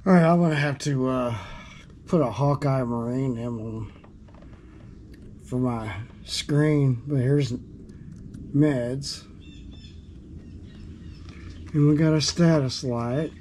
Alright, I'm going to have to put a Hawkeye Marine emblem for my screen, but here's meds. And we got a status light.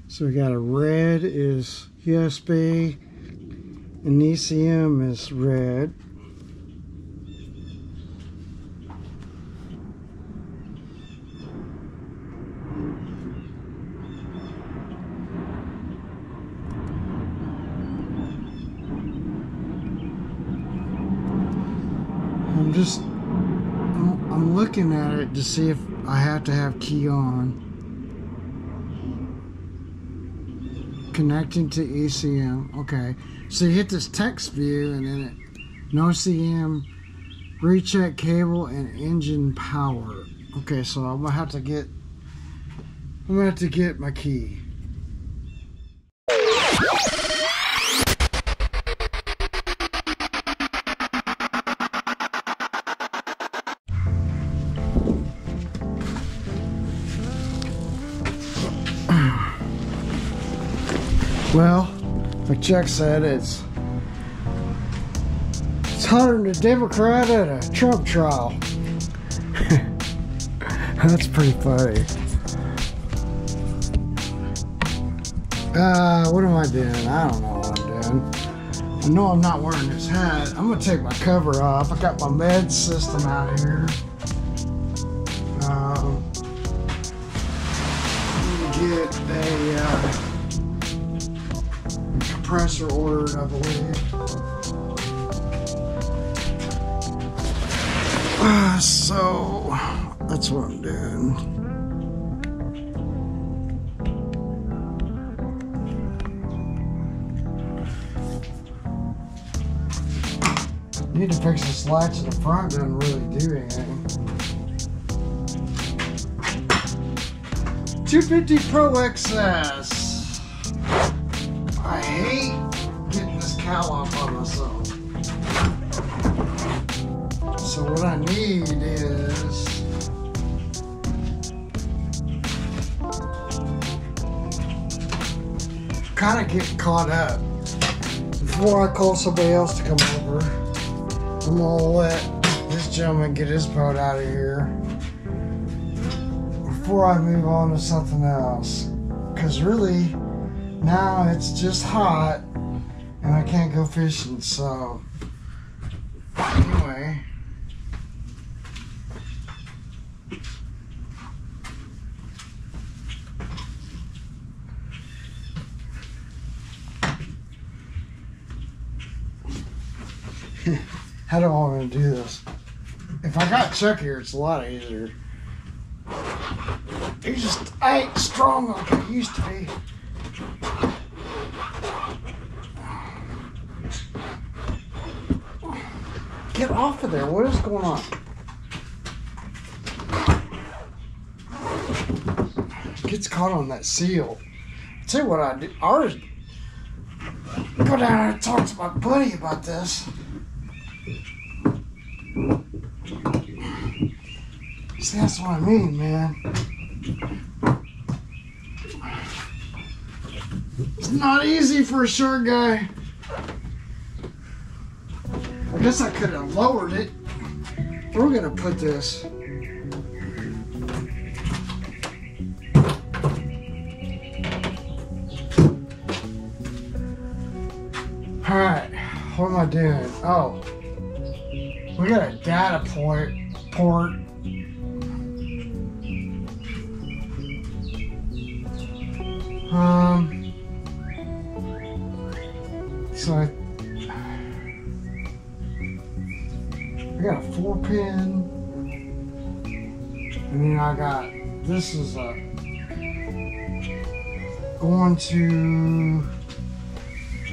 So we got a red is USB and ECM is red. I'm looking at it to see if I have to have key on. Connecting to ECM. Okay. So you hit this text view and then no CM, recheck cable and engine power. Okay, so I'm gonna have to get my key. Well, like Chuck said, it's hotter than a Democrat at a Trump trial. That's pretty funny. What am I doing? I don't know what I'm doing. I know I'm not wearing this hat. I'm gonna take my cover off. I got my med system out here. Get a compressor ordered, I believe. So that's what I'm doing. Need to fix this latch in the front. Doesn't really do anything. 250 Pro XS. I hate getting this cowl off on myself. So what I need is kind of get caught up. Before I call somebody else to come over, I'm gonna let this gentleman get his boat out of here before I move on to something else. Because really, now it's just hot and I can't go fishing, so anyway. How do I want to do this? If I got Chuck here, it's a lot easier. He just ain't strong like he used to be. Get off of there. What is going on? Gets caught on that seal. I'll tell you what I do. I always go down there and talk to my buddy about this. See, that's what I mean, man. It's not easy for a short guy. I guess I could have lowered it. We're gonna put this. Alright, what am I doing? Oh, we got a data port. So I got a 4-pin, and then I got, this is going to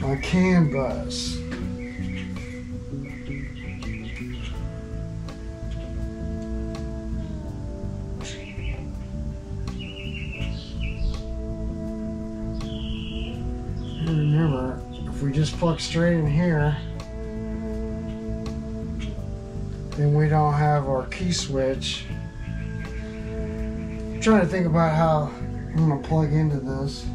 my CAN bus. And remember, if we just plug straight in here, then we don't have our key switch. I'm trying to think about how I'm gonna plug into this.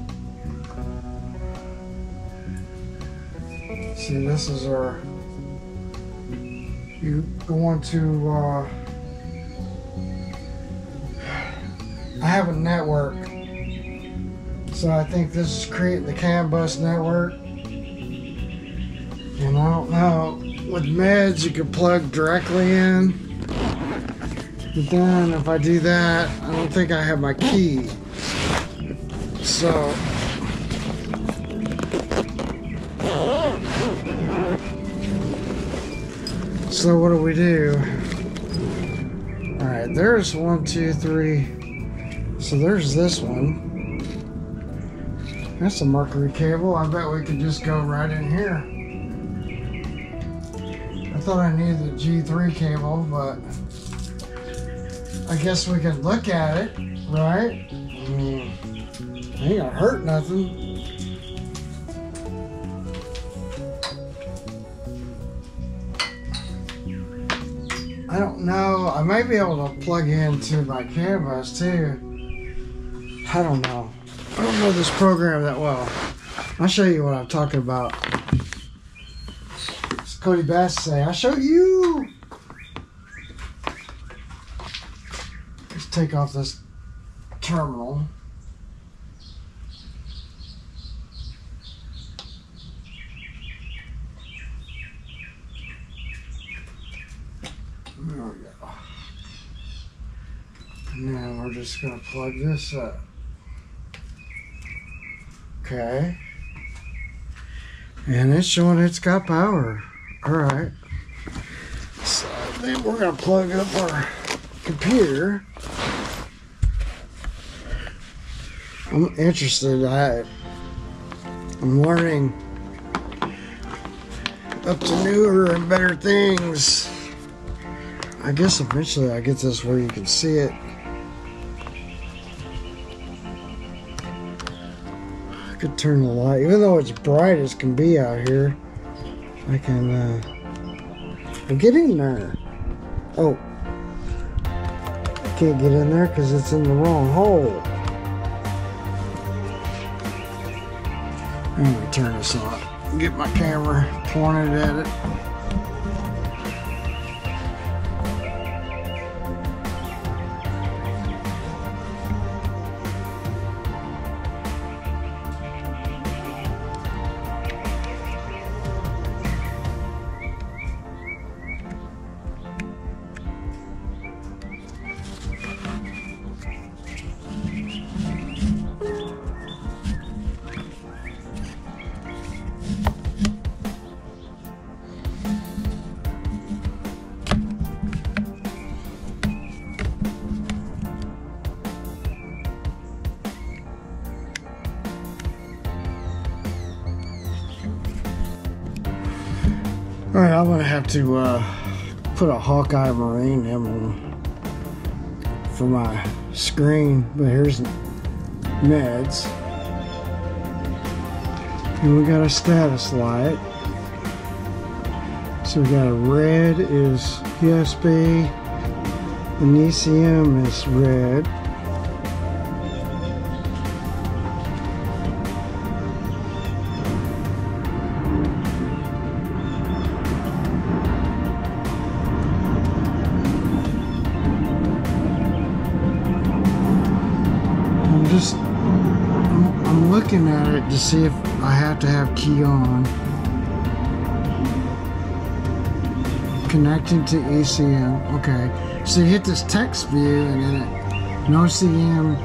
See, this is our, you go into, I have a network. So I think this is creating the CAN bus network. And I don't know, with meds you can plug directly in. But then if I do that, I don't think I have my key. So what do we do? Alright, there's 1, 2, 3. So there's this one. That's a Mercury cable. I bet we could just go right in here. I thought I needed the G3 cable, but I guess we can look at it, right? I mean, ain't gonna hurt nothing. I don't know. I might be able to plug into my CAN bus too. I don't know. I don't know this program that well. I'll show you what I'm talking about. As Cody Bass say, I'll show you. Let's take off this terminal. There we go. And now we're just going to plug this up. Okay. And it's showing it's got power. Alright. So then we're going to plug up our computer. I'm interested. I'm learning up to newer and better things. I guess eventually I get this where you can see it. I could turn the light, even though it's bright as can be out here. I can, get in there. Oh, I can't get in there because it's in the wrong hole. Let me turn this on. Get my camera pointed at it. Alright, I'm going to have to put a Hawkeye Marine emblem for my screen, but here's meds. And we got a status light. So we got a red is USB, and ECM is red. I'm looking at it to see if I have to have key on. Connecting to ECM. Okay. So you hit this text view and then it no CM,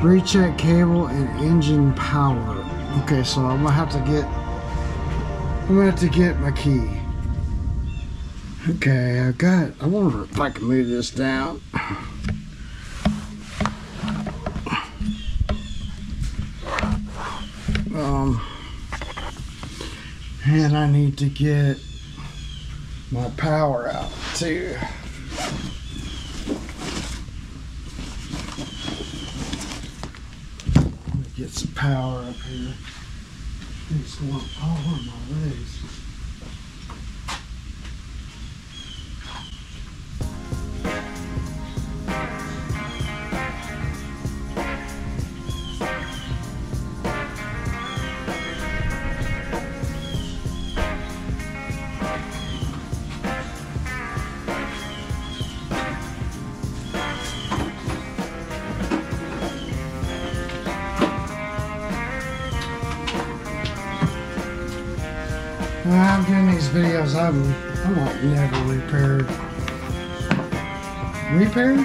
recheck cable and engine power. Okay, so I'm gonna have to get my key. Okay, I wonder if I can move this down. And I need to get my power out too. Let me get some power up here. It's more power on my legs. When I'm doing these videos, I'm like never repaired. Repaired?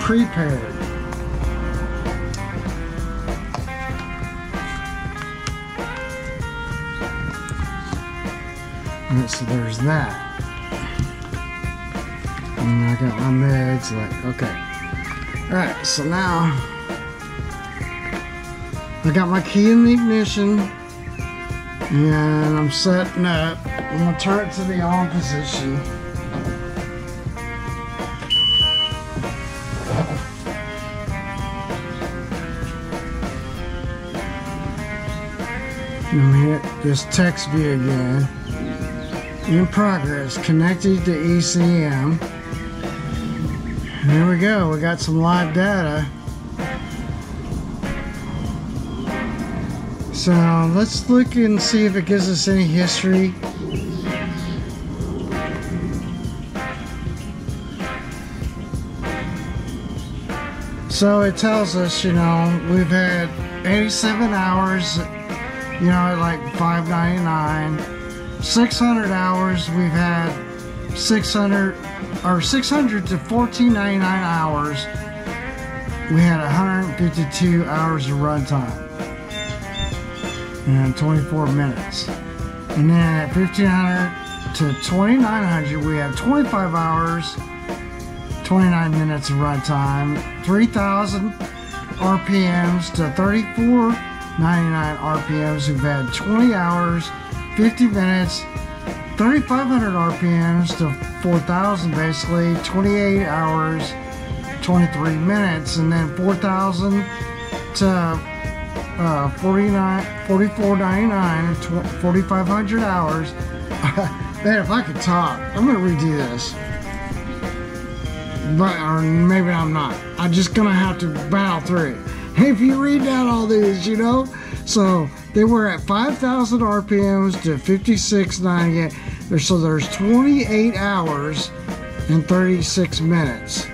Prepared. Alright, so there's that. And I got my meds, like, okay. Alright, so now I got my key in the ignition and I'm setting up. I'm gonna turn it to the on position. I'm gonna hit this text view again. In progress, connected to ECM. There we go, we got some live data. So let's look and see if it gives us any history. So it tells us, you know, we've had 87 hours, you know, at like $5.99. 600 hours, we've had 600 to $14.99 hours. We had 152 hours of runtime and 24 minutes. And then at 1500 to 2900, we have 25 hours, 29 minutes of runtime, 3000 RPMs to 3499 RPMs. We've had 20 hours, 50 minutes, 3,500 RPMs to 4,000, basically 28 hours, 23 minutes, and then 4,000 to 44.99, 4,500 hours. Man, if I could talk, I'm gonna redo this, but or maybe I'm not. I'm just gonna have to battle through it. If you read down all these, you know, so. They were at 5,000 RPMs to 56.98. So there's 28 hours and 36 minutes.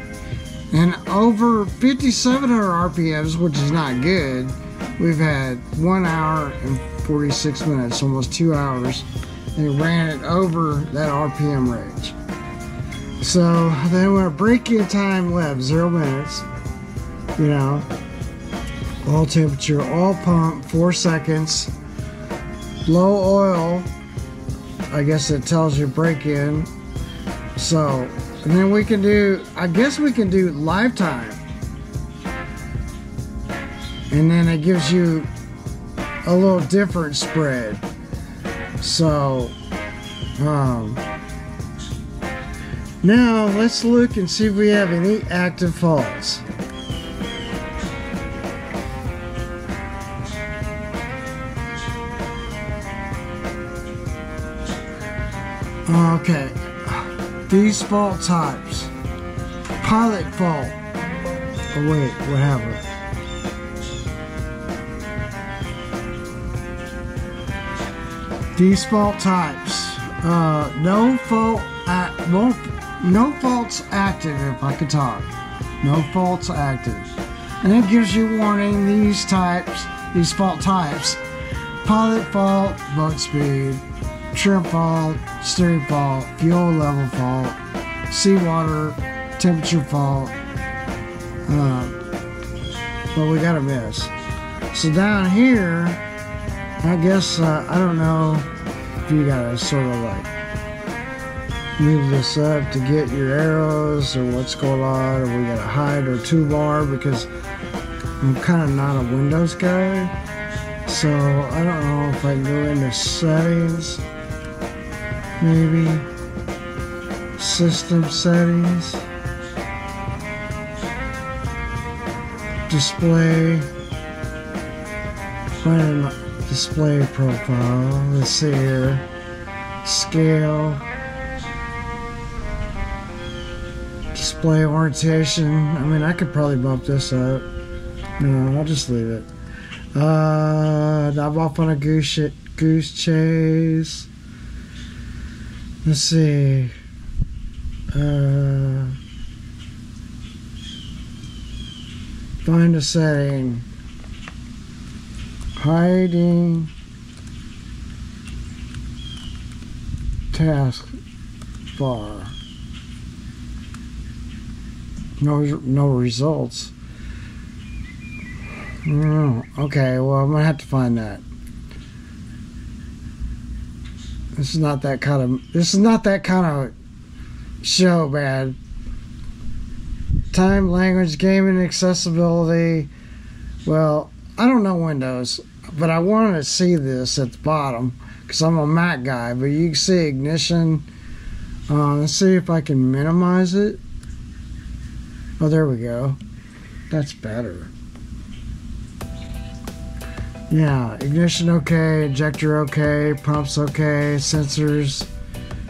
And over 5,700 RPMs, which is not good, we've had 1 hour and 46 minutes, almost 2 hours. And it ran it over that RPM range. So then we're break-in time left, 0 minutes. You know. Oil temperature, oil pump, 4 seconds. Low oil, I guess it tells you break in. So, and then we can do, I guess we can do lifetime. And then it gives you a little different spread. So, now let's look and see if we have any active faults. Okay, these fault types. Pilot fault. Oh wait, what happened? These fault types. No faults active, if I could talk. No faults active. And it gives you warning, these fault types. Pilot fault, boat speed. Trim fault, steering fault, fuel level fault, seawater, temperature fault, but we got a miss. So down here, I guess, I don't know if you gotta sort of like move this up to get your arrows or what's going on, or we gotta hide our toolbar because I'm kind of not a Windows guy. So I don't know if I can go into settings. Maybe system settings, display, find a display profile. Let's see here, scale, display orientation. I mean, I could probably bump this up. No, I'll just leave it. I'm off on a goose chase. Let's see. Find a setting. Hiding task bar. No results. Okay, well, I'm gonna have to find that. This is not that kind of show, man. Time, language, gaming, accessibility. Well, I don't know Windows, but I wanted to see this at the bottom because I'm a Mac guy. But you can see ignition. Let's see if I can minimize it. Oh, there we go. That's better. Yeah, ignition okay, injector okay, pumps okay, sensors,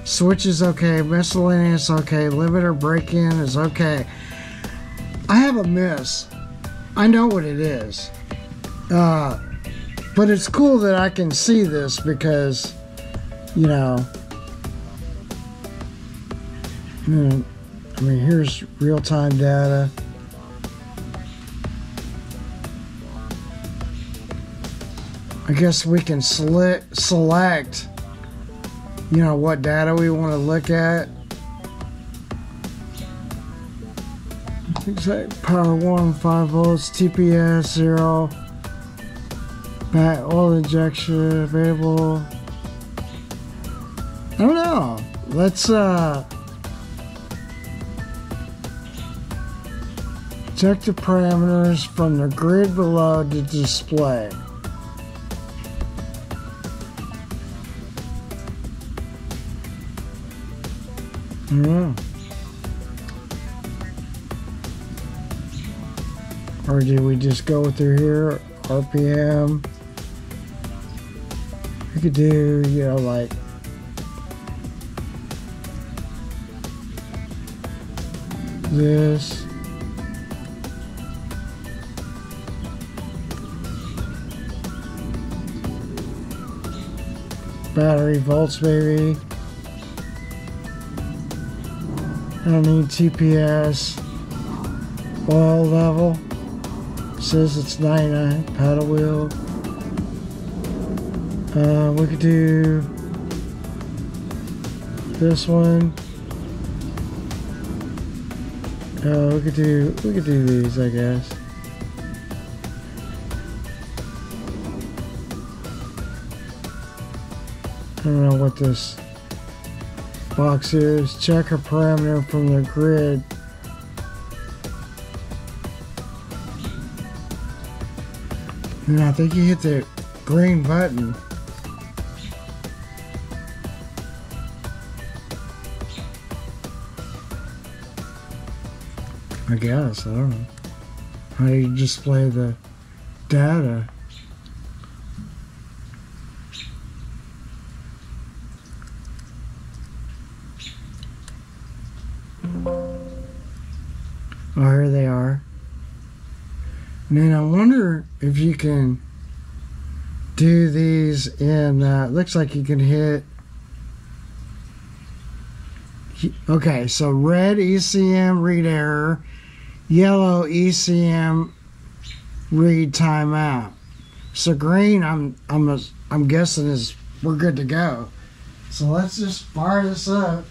switches okay, miscellaneous okay, limiter break-in is okay. I have a miss. I know what it is. But it's cool that I can see this because, you know, I mean, here's real-time data. I guess we can select, you know, what data we want to look at. Exact power 1, 5 volts, TPS 0, back oil injection available. I don't know. Let's check the parameters from the grid below to display. Or do we just go through here, RPM? We could do, you know, like this. Battery volts, maybe. I don't need TPS. Oil level. Says it's 99. Paddle wheel. We could do this one. We could do these, I guess. I don't know what this box is. Check a parameter from the grid. And I think you hit the green button. I guess, I don't know. How do you display the data? Oh, here they are. And then I wonder if you can do these in, looks like you can hit, okay, so red ECM read error, yellow ECM read timeout. So green, I'm guessing is we're good to go. So let's just fire this up.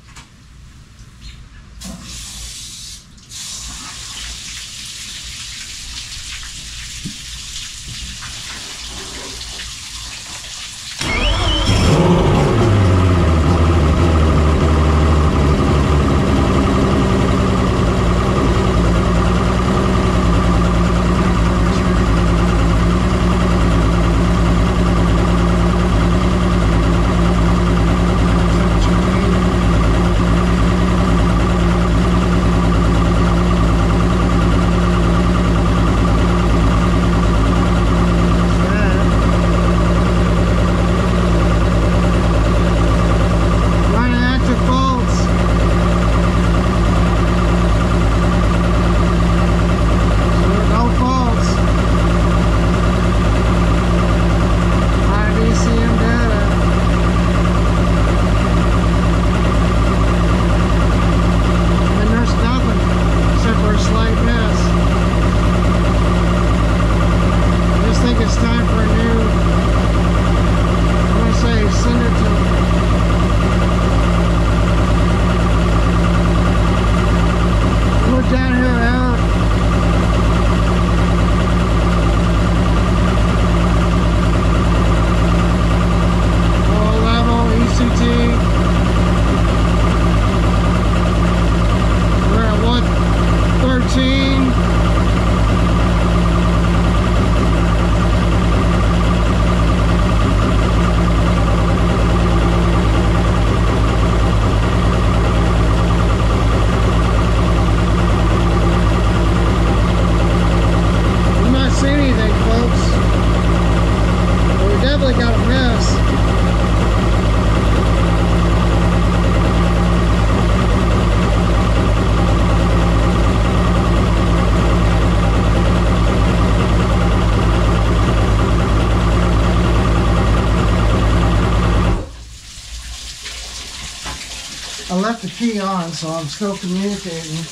left the key on, so I'm still communicating.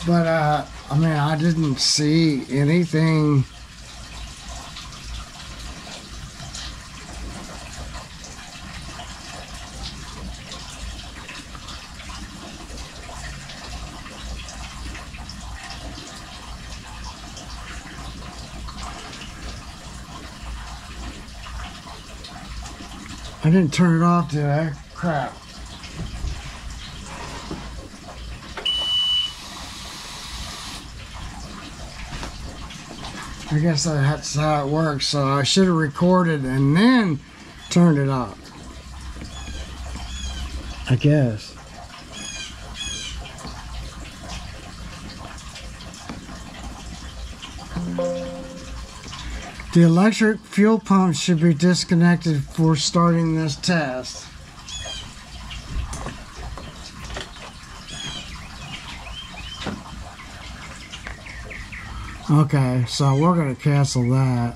But, I mean, I didn't see anything. I didn't turn it off, did I? Crap. I guess that's how it works. So I should have recorded and then turned it off. I guess. The electric fuel pump should be disconnected before starting this test. Okay, so we're going to cancel that.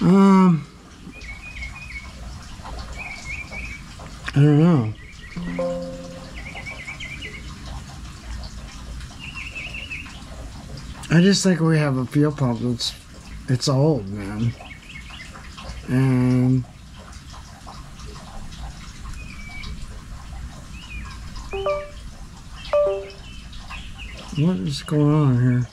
I don't know. I just think we have a fuel pump it's old, man. And what is going on here?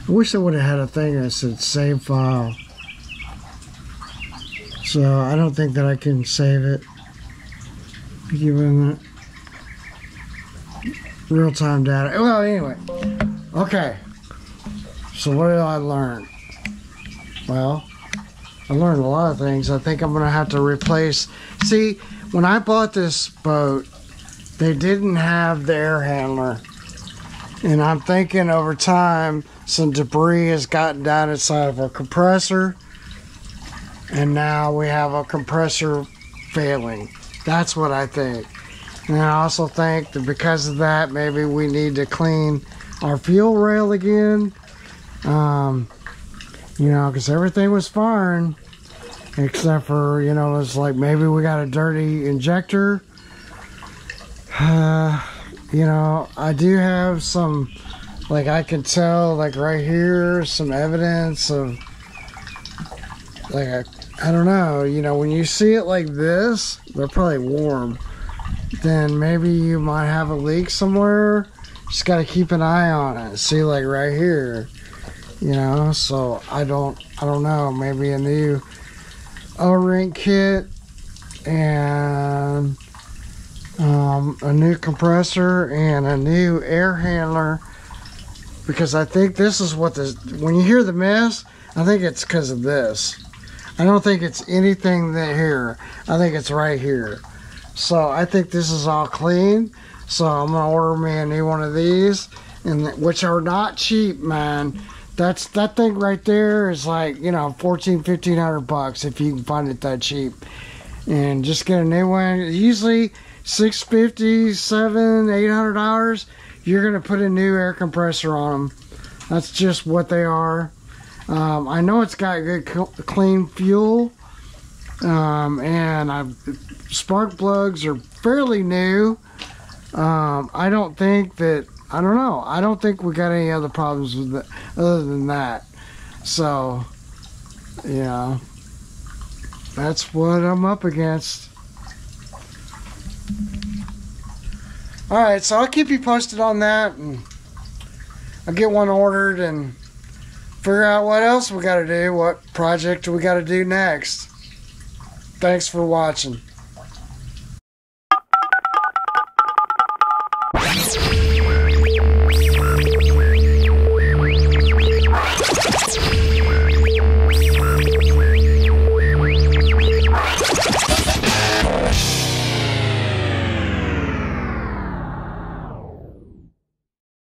I wish I would have had a thing that said save file. So I don't think that I can save it. Given that real-time data. Well, anyway. Okay. So what did I learn? Well, I learned a lot of things. I think I'm going to have to replace... See, when I bought this boat, they didn't have the air handler. And I'm thinking over time, some debris has gotten down inside of our compressor. And now we have a compressor failing. That's what I think. And I also think that because of that, maybe we need to clean our fuel rail again. You know, because everything was fine. Except for, you know, it's like maybe we got a dirty injector. You know, I do have some, like I can tell, like right here, some evidence of, like, I don't know, you know, when you see it like this, they're probably warm. Then maybe you might have a leak somewhere. Just got to keep an eye on it. See, like right here, you know, so I don't know, maybe a new O-ring kit and a new compressor and a new air handler, because I think this is what this, when you hear the mess, I think it's because of this. I don't think it's anything that here. I think it's right here. So I think this is all clean. So I'm gonna order me a new one of these, and which are not cheap, man. That thing right there is like, you know, $1,400-1,500 bucks if you can find it that cheap. And just get a new one. Usually $650, $700-800. You're gonna put a new air compressor on them. That's just what they are. I know it's got good clean fuel, and spark plugs are fairly new. I don't think that, I don't know, I don't think we got any other problems with it other than that. So, yeah, that's what I'm up against. Alright, so I'll keep you posted on that, and I'll get one ordered and figure out what else we got to do, what project we got to do next. Thanks for watching.